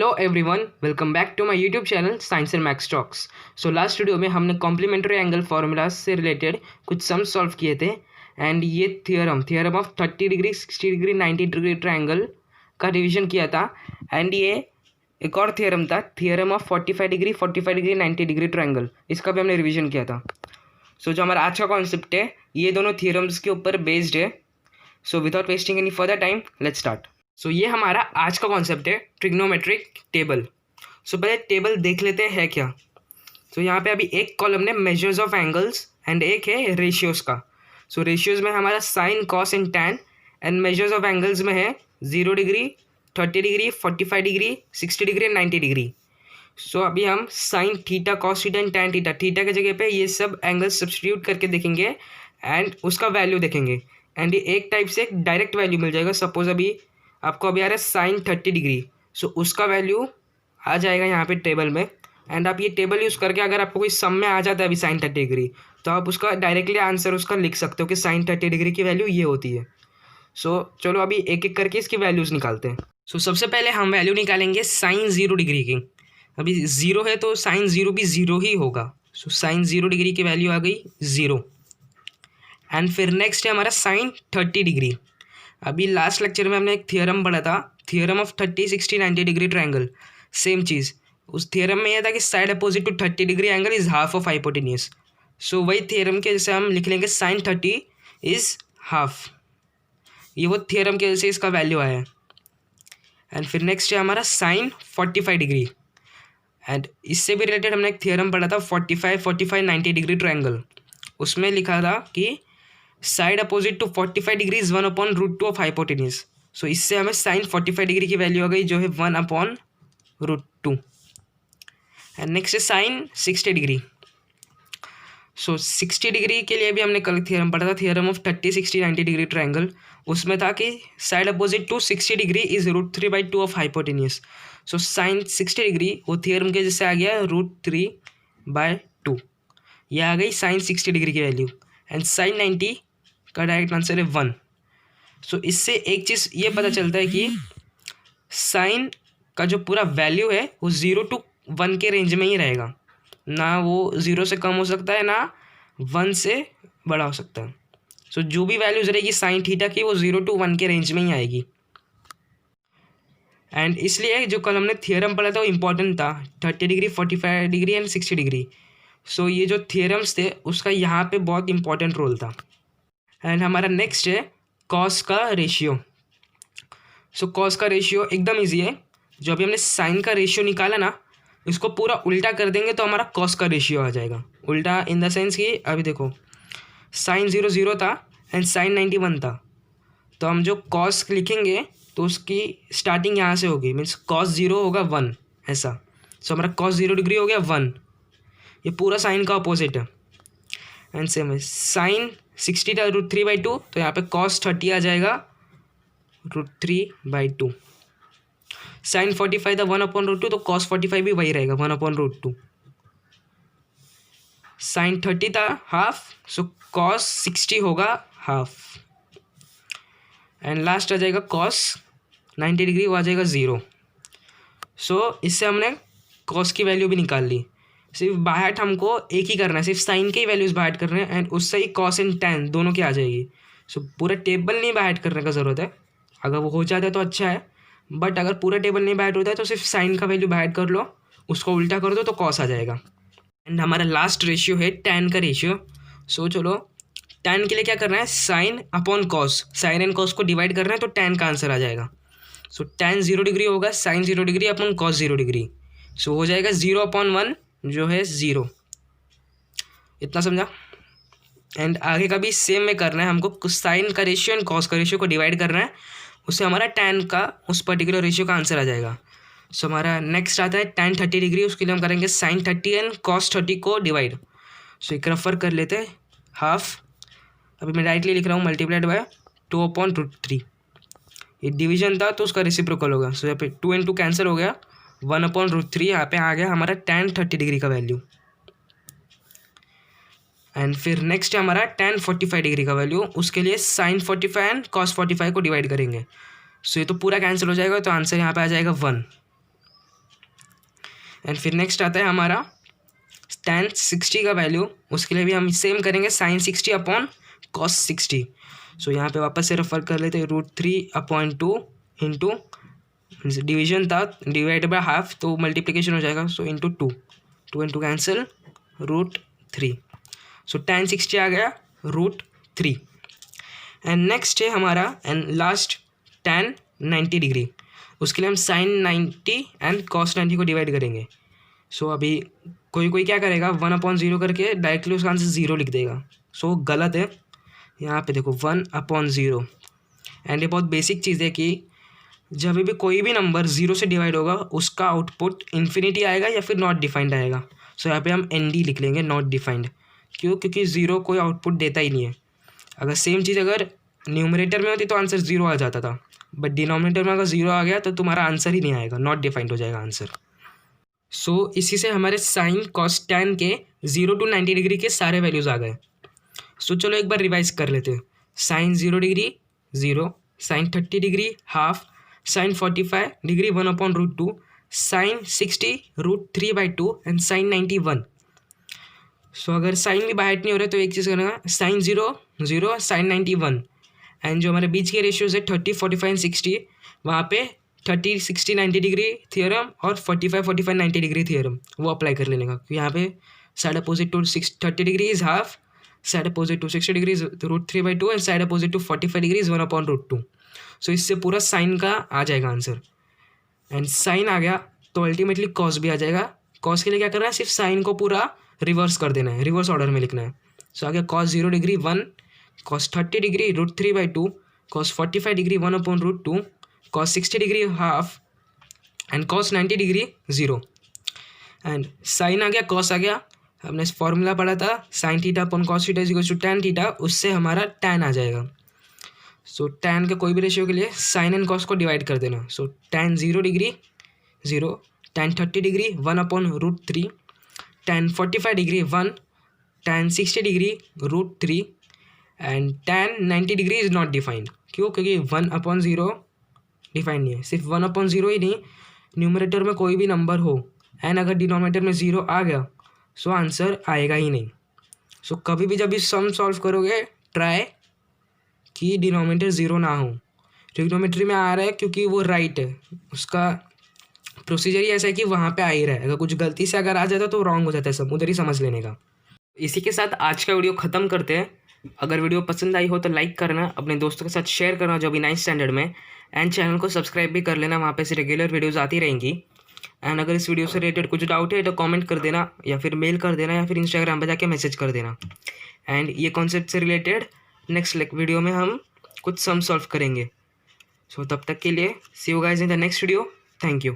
Hello everyone, welcome back to my YouTube channel science and maths talks. So last video में हमने complementary angle formulas से related कुछ sums solve किए थे and ये theorem of 30 degree 60 degree 90 degree triangle का revision किया था। एंड ये एक और थ्योरम था, theorem of 45 degree 90 degree triangle, इसका भी हमने रिविजन किया था। सो जो हमारा आज का कॉन्सेप्ट है ये दोनों थ्योरम्स के ऊपर बेस्ड है। So without wasting any further time let's start. So ये हमारा आज का कॉन्सेप्ट है ट्रिग्नोमेट्रिक टेबल। सो पहले टेबल देख लेते हैं क्या। सो यहाँ पे अभी एक कॉलम में मेजर्स ऑफ एंगल्स एंड एक है रेशियोज़ का। सो रेशियोज़ में हमारा sine cos and tan and measures of angles में है 0 degree 30 degree 45 degree 60 degree and 90 degree. So अभी हम sine theta cos theta and tan theta theta के जगह पे ये सब एंगल्स सब्स्टिट्यूट करके देखेंगे एंड उसका वैल्यू देखेंगे। एंड ये एक टाइप से एक डायरेक्ट वैल्यू मिल जाएगा। सपोज अभी आपको अभी आ रहा है साइन 30 डिग्री, सो उसका वैल्यू आ जाएगा यहाँ पे टेबल में। एंड आप ये टेबल यूज़ करके अगर आपको कोई सम में आ जाता है अभी साइन 30 डिग्री, तो आप उसका डायरेक्टली आंसर उसका लिख सकते हो कि साइन 30 डिग्री की वैल्यू ये होती है। सो चलो अभी एक एक करके इसकी वैल्यूज़ निकालते हैं। सो सबसे पहले हम वैल्यू निकालेंगे साइन 0 डिग्री की। अभी 0 है तो साइन 0 भी 0 ही होगा। सो साइन 0 डिग्री की वैल्यू आ गई 0। एंड फिर नेक्स्ट है हमारा साइन 30 डिग्री। अभी लास्ट लेक्चर में हमने एक थियरम पढ़ा था, theorem of 30 60 90 degree triangle. Same चीज़ उस थियरम में यह था कि side opposite to 30 degree angle is half of hypotenuse. So वही थियरम के जैसे हम लिख लेंगे साइन 30 इज हाफ। ये वो थियरम के जैसे इसका वैल्यू आया है। एंड फिर नेक्स्ट है हमारा साइन 45 डिग्री। एंड इससे भी रिलेटेड हमने एक थियरम पढ़ा था 45 45 90 डिग्री ट्रायंगल। उसमें लिखा था कि side opposite to 45 degree is 1/√2 of hypotenuse. So इससे हमें साइन 45 डिग्री की वैल्यू आ गई जो है 1/√2। एंड नेक्स्ट है साइन 60 डिग्री। सो 60 डिग्री के लिए भी हमने कल थियरम पढ़ा था, थियरम ऑफ 30 60 90 डिग्री ट्रायंगल। उसमें था कि side opposite to 60 degree is √3/2 of hypotenuse. So sine 60 degree वो थियरम के जैसे आ गया √3/2। यह आ गई साइन 60 डिग्री की वैल्यू। एंड साइन 90 का डायरेक्ट आंसर है 1। सो इससे एक चीज़ ये पता चलता है कि साइन का जो पूरा वैल्यू है वो 0 to 1 के रेंज में ही रहेगा, ना वो 0 से कम हो सकता है ना 1 से बड़ा हो सकता है। सो जो भी वैल्यूज रहेगी साइन थीटा की वो 0 to 1 के रेंज में ही आएगी। एंड इसलिए जो कल हमने थियरम पढ़ा था वो इम्पॉर्टेंट था, 30 डिग्री 45 डिग्री एंड 60 डिग्री। सो ये जो थियरम्स थे उसका यहाँ पे बहुत इंपॉर्टेंट रोल था। एंड हमारा नेक्स्ट है कॉस का रेशियो। सो कॉस का रेशियो एकदम इजी है। जो अभी हमने साइन का रेशियो निकाला ना, इसको पूरा उल्टा कर देंगे तो हमारा कॉस का रेशियो आ जाएगा। उल्टा इन द सेंस कि अभी देखो साइन 0 0 था एंड साइन 90 1 था, तो हम जो कॉस लिखेंगे तो उसकी स्टार्टिंग यहाँ से होगी, मीन्स कॉस 0 होगा 1 ऐसा। सो हमारा कॉस 0 डिग्री हो गया 1। ये पूरा साइन का अपोजिट है। एंड सेम है साइन 60 था √3/2, तो यहाँ पे कॉस 30 आ जाएगा √3/2। साइन 45 था 1/√2, तो कॉस 45 भी वही रहेगा 1/√2। साइन 30 था हाफ, सो कॉस 60 होगा हाफ। एंड लास्ट आ जाएगा कॉस 90 डिग्री, वो आ जाएगा 0। सो इससे हमने कॉस की वैल्यू भी निकाल ली। सिर्फ बाहर हमको एक ही करना है, सिर्फ साइन के ही वैल्यूज़ बाहर करने हैं एंड उससे ही कॉस एंड टैन दोनों की आ जाएगी। सो पूरा टेबल नहीं बाहर करने का ज़रूरत है। अगर वो हो जाता है तो अच्छा है, बट अगर पूरा टेबल नहीं बाहर होता है तो सिर्फ साइन का वैल्यू बाहर कर लो, उसको उल्टा कर दो तो कॉस आ जाएगा। एंड हमारा लास्ट रेशियो है टैन का रेशियो। सो चलो टैन के लिए क्या करना है, sine upon cos, sine and cos को डिवाइड करना है तो टैन का आंसर आ जाएगा। सो टैन 0 डिग्री होगा sine 0 degree upon cos 0 degree. So हो जाएगा 0/1 जो है 0। इतना समझा। एंड आगे का भी सेम में करना है हमको, साइन का रेशियो एंड कॉस का रेशियो को डिवाइड करना है, उससे हमारा टैन का उस पर्टिकुलर रेशियो का आंसर आ जाएगा। सो हमारा नेक्स्ट आता है टैन 30 डिग्री। उसके लिए हम करेंगे साइन 30 एंड कॉस 30 को डिवाइड। सो एक रेफर कर लेते हैं हाफ। अभी मैं डायरेक्टली लिख रहा हूँ मल्टीप्लाइड बाय 2/√3। ये डिवीजन था तो उसका रेसिप्रोकल होगा। सो यहाँ पे 2 and 2 कैंसिल हो गया, 1/√3 यहाँ पे आ गया हमारा टैन 30 डिग्री का वैल्यू। एंड फिर नेक्स्ट है हमारा टैन 45 डिग्री का वैल्यू। उसके लिए साइन 45 एंड कॉस 45 को डिवाइड करेंगे। सो ये तो पूरा कैंसिल हो जाएगा, तो आंसर यहाँ पे आ जाएगा 1। एंड फिर नेक्स्ट आता है हमारा tan 60 का वैल्यू, उसके लिए भी हम सेम करेंगे sin 60 अपॉन cos 60। सो यहाँ पे वापस से रेफर कर लेते हैं √3/2 इंटू डिवीजन था डिवाइड बाय हाफ तो मल्टीप्लिकेशन हो जाएगा, सो इंटू 2 इंटू कैंसिल √3। सो tan 60 आ गया √3। एंड नेक्स्ट है हमारा एंड लास्ट tan 90 डिग्री, उसके लिए हम sin 90 एंड cos 90 को डिवाइड करेंगे। सो अभी कोई क्या करेगा 1/0 करके डायरेक्टली उसका आंसर 0 लिख देगा। सो गलत है, यहाँ पे देखो 1/0। एंड ये बहुत बेसिक चीज़ है कि जब भी कोई भी नंबर 0 से डिवाइड होगा उसका आउटपुट इन्फिनिटी आएगा या फिर नॉट डिफाइंड आएगा। सो यहाँ पे हम ND लिख लेंगे, नॉट डिफाइंड। क्यों? क्योंकि 0 कोई आउटपुट देता ही नहीं है। अगर सेम चीज़ अगर न्यूमरेटर में होती तो आंसर 0 आ जाता था, बट डिनोमिनेटर में अगर 0 आ गया तो तुम्हारा आंसर ही नहीं आएगा, नॉट डिफाइंड हो जाएगा आंसर। सो इसी से हमारे साइन कॉस टैन के 0 to 90 डिग्री के सारे वैल्यूज़ आ गए। सो चलो एक बार रिवाइज कर लेते हैं। Sine 0 degree 0, sine 30 degree half, sine 45 degree 1/√2, sine 60 √3/2 and sine 90 1। So अगर साइन भी बाहर नहीं हो रहे तो एक चीज़ करना, साइन 0 0 साइन 90 1। एंड जो हमारे बीच के रेशियोज है 30 45 एंड 60, वहाँ पे 30 60 90 डिग्री थियरम और 45 45 90 डिग्री थियरम वो अप्लाई कर लेने का। क्योंकि यहाँ पे side opposite to 30 degree is half, side opposite to 60 degree √3/2 and side opposite to 45 degree 1/√2। So इससे पूरा साइन का आ जाएगा आंसर। एंड साइन आ गया तो अल्टीमेटली कॉस भी आ जाएगा। कॉस के लिए क्या करना है, सिर्फ साइन को पूरा रिवर्स कर देना है, रिवर्स ऑर्डर में लिखना है। सो आ गया cos 0 degree 1, cos 30 degree √3/2, cos 45 degree 1/√2, cos 60 degree half and cos 90 degree 0। And sine आ गया, कॉस आ गया। हमने फॉर्मूला पढ़ा था sine theta upon cos theta equals to tan theta, उससे हमारा टैन आ जाएगा। सो टैन के कोई भी रेशियो के लिए साइन एंड कॉस को डिवाइड कर देना। सो tan 0 degree 0, tan 30 degree 1/√3, tan 45 degree 1, tan 60 degree √3 and tan 90 degree is not defined. क्यों? क्योंकि 1/0 डिफाइंड नहीं है। सिर्फ 1/0 ही नहीं, न्यूमरेटर में कोई भी नंबर हो एंड अगर डिनोमिनेटर में 0 आ गया सो आंसर आएगा ही नहीं। सो कभी भी जब भी सम सॉल्व करोगे ट्राई कि डिनोमिनेटर 0 ना हो। ट्रिग्नोमेट्री में आ रहा है क्योंकि वो राइट है, उसका प्रोसीजर ही ऐसा है कि वहाँ पे आ ही रहा है। अगर कुछ गलती से अगर आ जाता तो रॉन्ग हो जाता है, सब उधर ही समझ लेने का। इसी के साथ आज का वीडियो ख़त्म करते हैं। अगर वीडियो पसंद आई हो तो लाइक करना, अपने दोस्तों के साथ शेयर करना जो भी 9th स्टैंडर्ड में, एंड चैनल को सब्सक्राइब भी कर लेना, वहाँ पे से रेगुलर वीडियोज़ आती रहेंगी। एंड अगर इस वीडियो से रिलेटेड कुछ डाउट है तो कमेंट कर देना या फिर मेल कर देना या फिर इंस्टाग्राम पे जाके मैसेज कर देना। एंड ये कॉन्सेप्ट से रिलेटेड नेक्स्ट वीडियो में हम कुछ सम सॉल्व करेंगे। सो तब तक के लिए see you guys in the next video. Thank you.